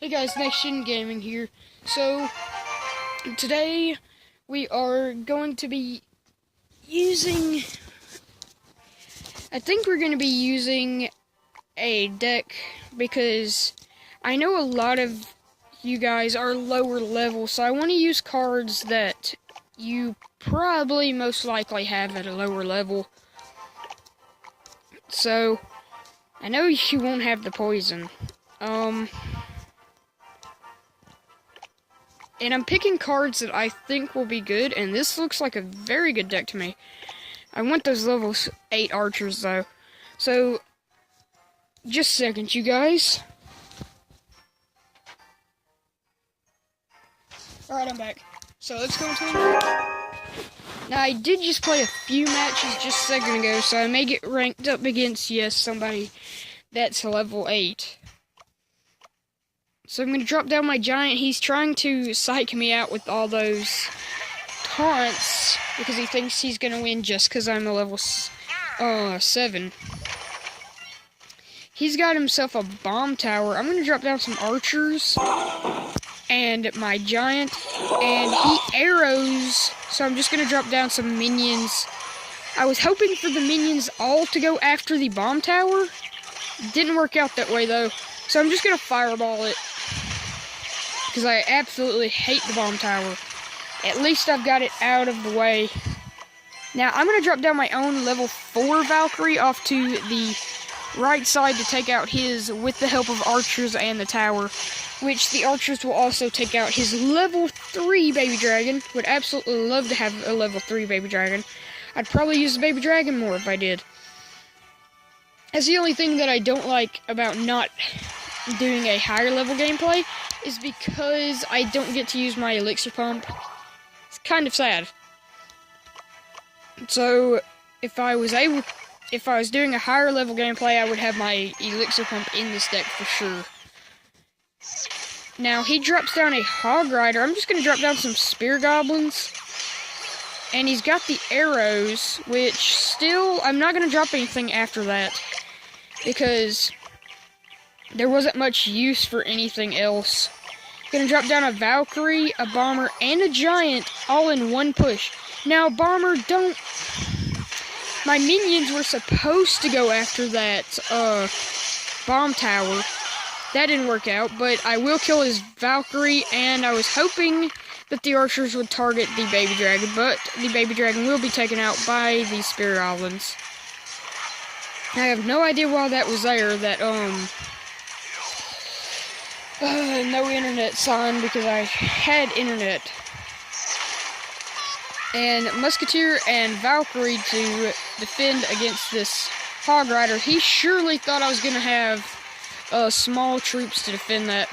Hey guys, Next Gen Gaming here. So, today we are going to be using, I think we're going to be using a deck because I know a lot of you guys are lower level, so I want to use cards that you probably most likely have at a lower level. So, I know you won't have the poison. And I'm picking cards that I think will be good, and this looks like a very good deck to me. I want those level 8 archers, though. So, just a second, you guys. Alright, I'm back. So, let's go into the break. Now, I did just play a few matches just a second ago, so I may get ranked up against, yes, somebody that's level 8. So I'm going to drop down my giant. He's trying to psych me out with all those taunts because he thinks he's going to win just because I'm a level 7. He's got himself a bomb tower. I'm going to drop down some archers and my giant, and he arrows, so I'm just going to drop down some minions. I was hoping for the minions all to go after the bomb tower. Didn't work out that way though, so I'm just going to fireball it. Because I absolutely hate the bomb tower. At least I've got it out of the way. Now, I'm going to drop down my own level 4 Valkyrie off to the right side to take out his with the help of archers and the tower. Which the archers will also take out his level 3 baby dragon. Would absolutely love to have a level 3 baby dragon. I'd probably use the baby dragon more if I did. That's the only thing that I don't like about not doing a higher level gameplay, is because I don't get to use my elixir pump. It's kind of sad. So, if I was doing a higher level gameplay, I would have my elixir pump in this deck for sure. Now, he drops down a hog rider. I'm just going to drop down some spear goblins. And he's got the arrows, which still, I'm not going to drop anything after that, because there wasn't much use for anything else. Gonna drop down a Valkyrie, a Bomber, and a Giant all in one push. Now, Bomber, don't... My minions were supposed to go after that bomb tower. That didn't work out, but I will kill his Valkyrie, and I was hoping that the archers would target the baby dragon, but the baby dragon will be taken out by the spear goblins. I have no idea why that was there, that, no internet sign, because I had internet. And Musketeer and Valkyrie to defend against this Hog Rider. He surely thought I was going to have small troops to defend that.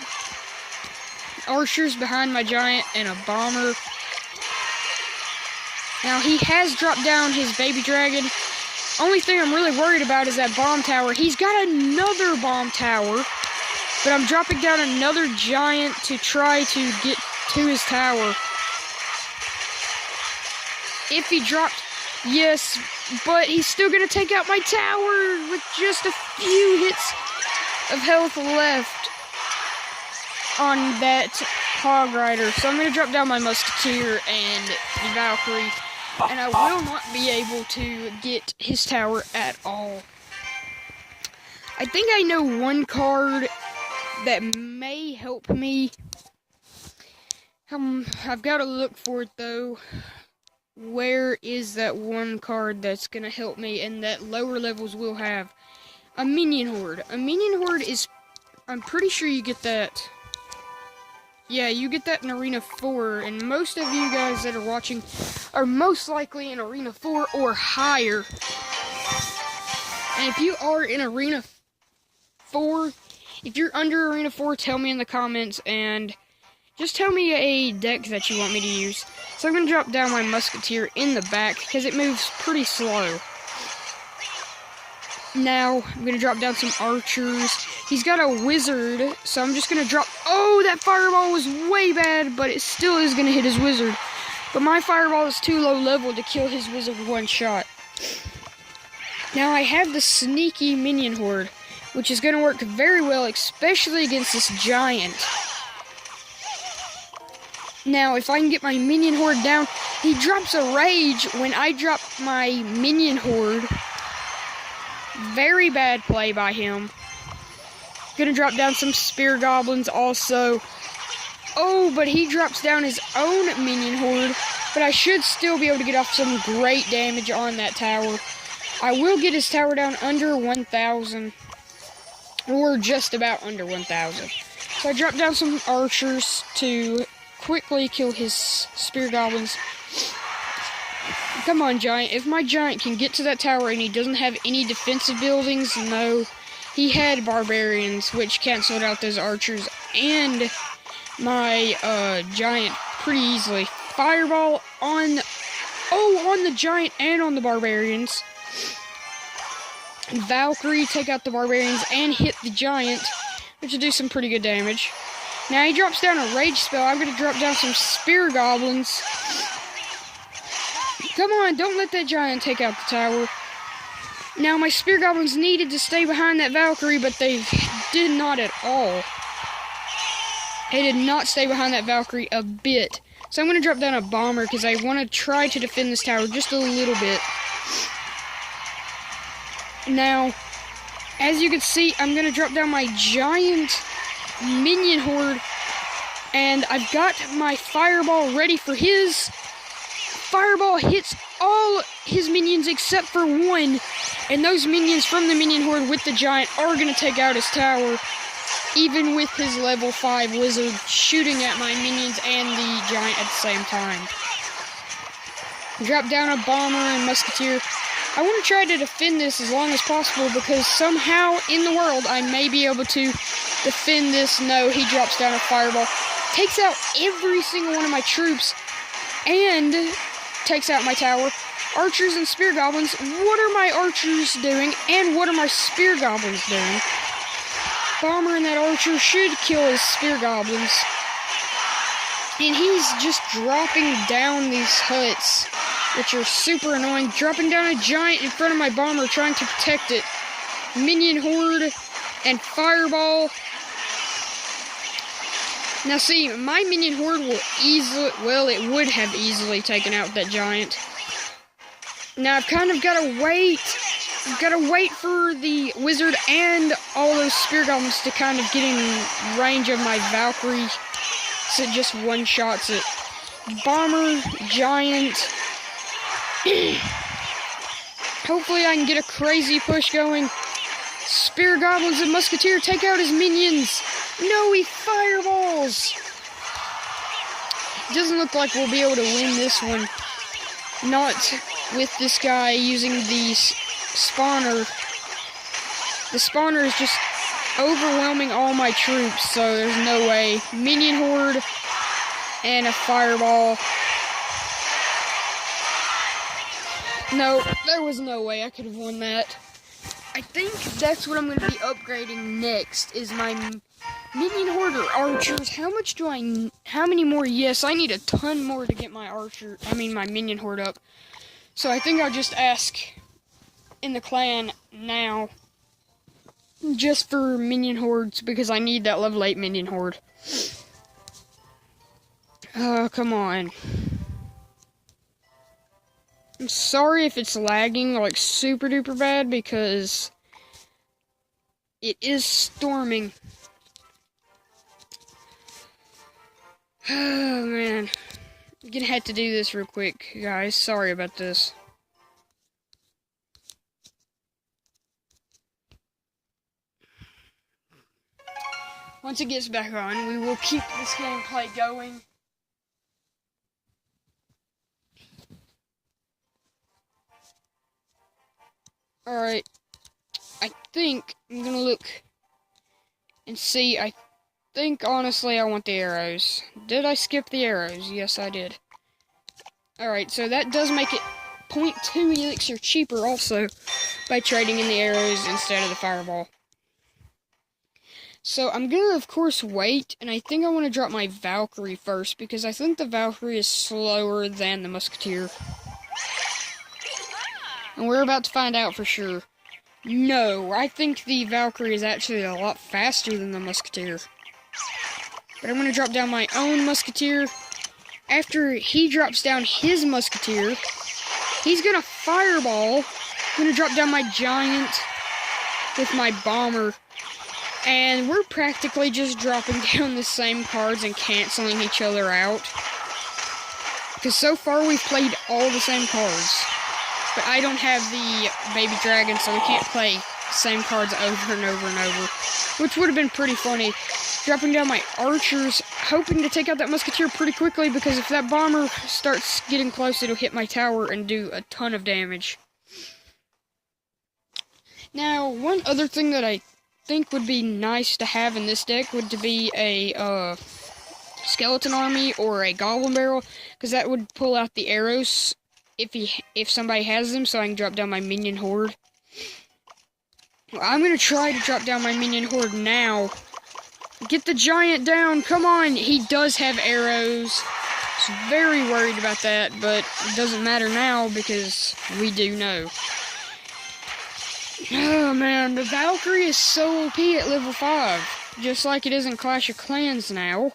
Archers behind my giant and a bomber. Now he has dropped down his baby dragon. Only thing I'm really worried about is that bomb tower. He's got another bomb tower. But I'm dropping down another giant to try to get to his tower. If he dropped, yes, but he's still going to take out my tower with just a few hits of health left on that hog rider. So I'm going to drop down my musketeer and the Valkyrie, and I will not be able to get his tower at all. I think I know one card that may help me. I've got to look for it though. Where is that one card that's going to help me and that lower levels will have? A minion horde. A minion horde is, I'm pretty sure you get that. Yeah, you get that in Arena 4, and most of you guys that are watching are most likely in Arena 4 or higher. And if you are in Arena 4, if you're under Arena 4, tell me in the comments, and just tell me a deck that you want me to use. So I'm going to drop down my Musketeer in the back, because it moves pretty slow. Now, I'm going to drop down some archers. He's got a wizard, so I'm just going to drop... Oh, that fireball was way bad, but it still is going to hit his wizard. But my fireball is too low level to kill his wizard with one shot. Now, I have the sneaky minion horde, which is going to work very well, especially against this giant. Now, if I can get my minion horde down, he drops a rage when I drop my minion horde. Very bad play by him. Gonna drop down some spear goblins also. Oh, but he drops down his own minion horde. But I should still be able to get off some great damage on that tower. I will get his tower down under 1,000. Or just about under 1,000. So I drop down some archers to quickly kill his spear goblins. Come on, giant. If my giant can get to that tower and he doesn't have any defensive buildings, no. He had barbarians, which canceled out those archers and my giant pretty easily. Fireball on the giant and on the barbarians. Valkyrie take out the barbarians and hit the giant, which will do some pretty good damage. Now he drops down a rage spell. I'm going to drop down some spear goblins. Come on, don't let that giant take out the tower. Now my spear goblins needed to stay behind that Valkyrie, but they did not at all. They did not stay behind that Valkyrie a bit. So I'm going to drop down a bomber because I want to try to defend this tower just a little bit. Now, as you can see, I'm going to drop down my giant minion horde, and I've got my fireball ready for his. Fireball hits all his minions except for one, and those minions from the minion horde with the giant are going to take out his tower, even with his level 5 wizard shooting at my minions and the giant at the same time. Drop down a bomber and musketeer. I want to try to defend this as long as possible because somehow in the world I may be able to defend this. No, he drops down a fireball, takes out every single one of my troops, and takes out my tower. Archers and spear goblins. What are my archers doing, and what are my spear goblins doing? Bomber and that archer should kill his spear goblins. And he's just dropping down these huts, which are super annoying. Dropping down a giant in front of my bomber, trying to protect it. Minion horde and fireball. Now see, my minion horde will easily, well, it would have easily taken out that giant. Now I've kind of got to wait. I've got to wait for the wizard and all those spear goblins to kind of get in range of my Valkyrie, so it just one-shots it. Bomber, giant. Hopefully I can get a crazy push going. Spear goblins and musketeer take out his minions. No, he fireballs. Doesn't look like we'll be able to win this one. Not with this guy using the spawner. The spawner is just overwhelming all my troops, so there's no way. Minion horde and a fireball. No, there was no way I could have won that. I think that's what I'm going to be upgrading next, is my minion horde or archers. How much do I, how many more? Yes, I need a ton more to get my my minion horde up. So I think I'll just ask in the clan now, just for minion hordes, because I need that level 8 minion horde. Oh, come on. I'm sorry if it's lagging like super duper bad because it is storming. Oh man. I'm gonna have to do this real quick, guys. Sorry about this. Once it gets back on, we will keep this gameplay going. Alright, I think I'm gonna look and see. I think, honestly, I want the arrows. Did I skip the arrows? Yes, I did. Alright, so that does make it 0.2 elixir cheaper also by trading in the arrows instead of the fireball. So I'm gonna, of course, wait, and I think I want to drop my Valkyrie first because I think the Valkyrie is slower than the Musketeer. And we're about to find out for sure. No, I think the Valkyrie is actually a lot faster than the Musketeer. But I'm going to drop down my own Musketeer. After he drops down his Musketeer, he's going to fireball. I'm going to drop down my Giant with my Bomber. And we're practically just dropping down the same cards and canceling each other out. Because so far we've played all the same cards. But I don't have the Baby Dragon, so we can't play the same cards over and over and over. Which would have been pretty funny. Dropping down my Archers, hoping to take out that Musketeer pretty quickly, because if that Bomber starts getting close, it'll hit my tower and do a ton of damage. Now, one other thing that I think would be nice to have in this deck would be a skeleton army or a goblin barrel, because that would pull out the arrows if somebody has them, so I can drop down my minion horde. Well, I'm gonna try to drop down my minion horde now. Get the Giant down, come on! He does have arrows. I was very worried about that, but it doesn't matter now because we do know. Oh man, the Valkyrie is so OP at level 5, just like it is in Clash of Clans now.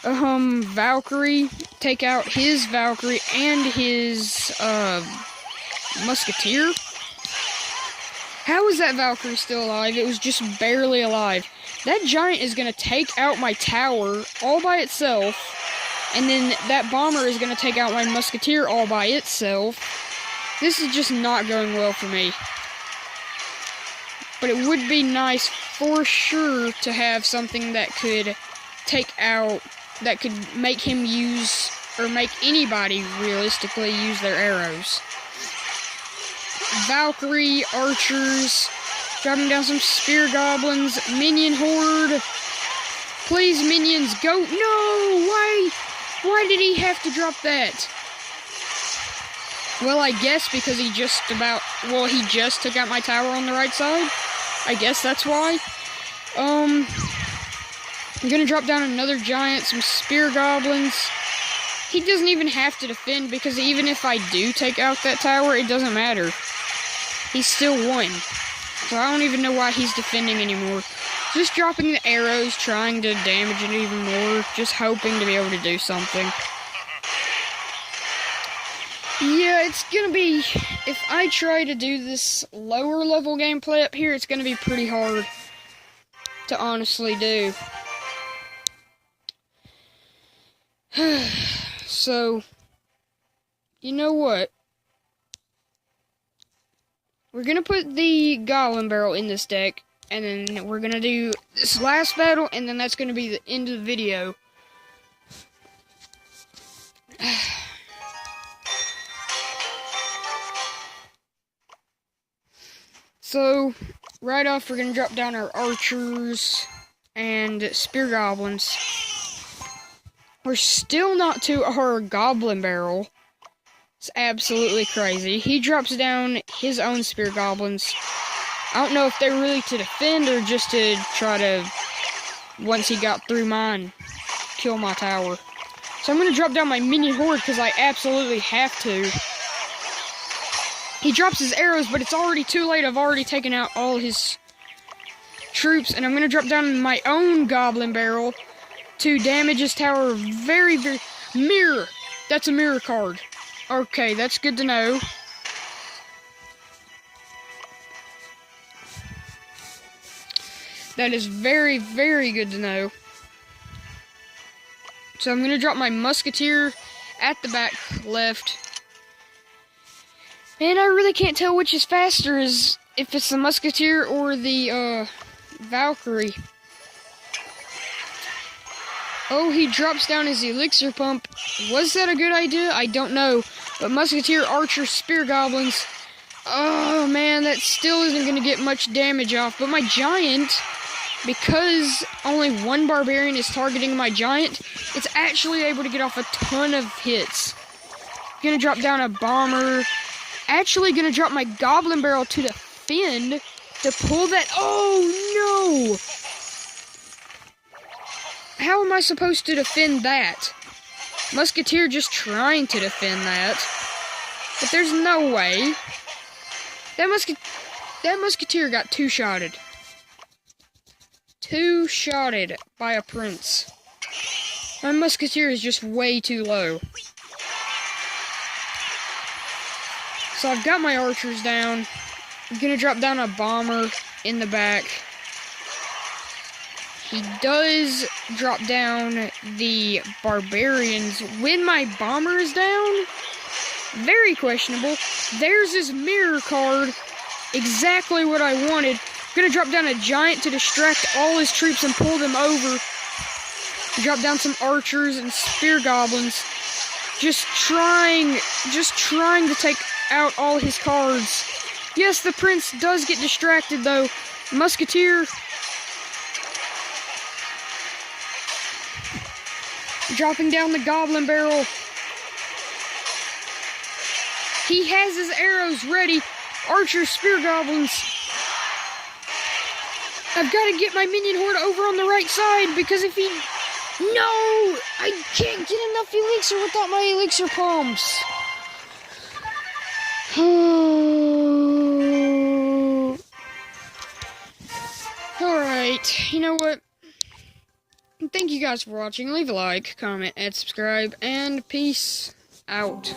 Valkyrie, take out his Valkyrie and his, Musketeer. How is that Valkyrie still alive? It was just barely alive. That Giant is gonna take out my tower all by itself, and then that Bomber is gonna take out my Musketeer all by itself. This is just not going well for me. But it would be nice for sure to have something that could take out, that could make him use, or make anybody realistically use their arrows. Valkyrie, Archers, dropping down some Spear Goblins, Minion Horde. Please, minions, go. No! Why did he have to drop that? Well, I guess because he just took out my tower on the right side. I guess that's why. I'm gonna drop down another Giant, some Spear Goblins. He doesn't even have to defend, because even if I do take out that tower, it doesn't matter. He still won. So I don't even know why he's defending anymore. Just dropping the arrows, trying to damage it even more, just hoping to be able to do something. Yeah, it's gonna be, if I try to do this lower level gameplay up here, it's gonna be pretty hard to honestly do. So, you know what? We're gonna put the Goblin Barrel in this deck, and then we're gonna do this last battle, and then that's gonna be the end of the video. So, right off, we're gonna drop down our Archers and Spear Goblins. We're still not to our Goblin Barrel. It's absolutely crazy. He drops down his own Spear Goblins. I don't know if they're really to defend or just to try to, once he got through mine, kill my tower. So I'm going to drop down my Minion Horde because I absolutely have to. He drops his arrows, but it's already too late. I've already taken out all his troops, and I'm going to drop down my own Goblin Barrel to damage his tower very, very... Mirror! That's a mirror card. Okay, that's good to know. That is very, very good to know. So I'm going to drop my Musketeer at the back left. And I really can't tell which is faster, if it's the Musketeer or the Valkyrie. Oh, he drops down his Elixir Pump. Was that a good idea? I don't know. But Musketeer, Archer, Spear Goblins. Oh, man, that still isn't going to get much damage off. But my Giant, because only one Barbarian is targeting my Giant, it's actually able to get off a ton of hits. Gonna drop down a Bomber. Actually gonna drop my Goblin Barrel to defend, to pull that. Oh, no! How am I supposed to defend that? Musketeer just trying to defend that. But there's no way. That That musketeer got two-shotted. Two-shotted by a prince. My musketeer is just way too low. So I've got my archers down. I'm gonna drop down a bomber in the back. He does drop down the barbarians when my bomber is down. Very questionable. There's his mirror card. Exactly what I wanted. I'm gonna drop down a giant to distract all his troops and pull them over. Drop down some archers and spear goblins. Just trying to take out all his cards. Yes, the prince does get distracted though. Musketeer. Dropping down the goblin barrel. He has his arrows ready. Archers, spear goblins. I've got to get my minion horde over on the right side because if he... No! I can't get enough elixir without my elixir palms. Alright, you know what? Thank you guys for watching. Leave a like, comment, and subscribe, and peace out.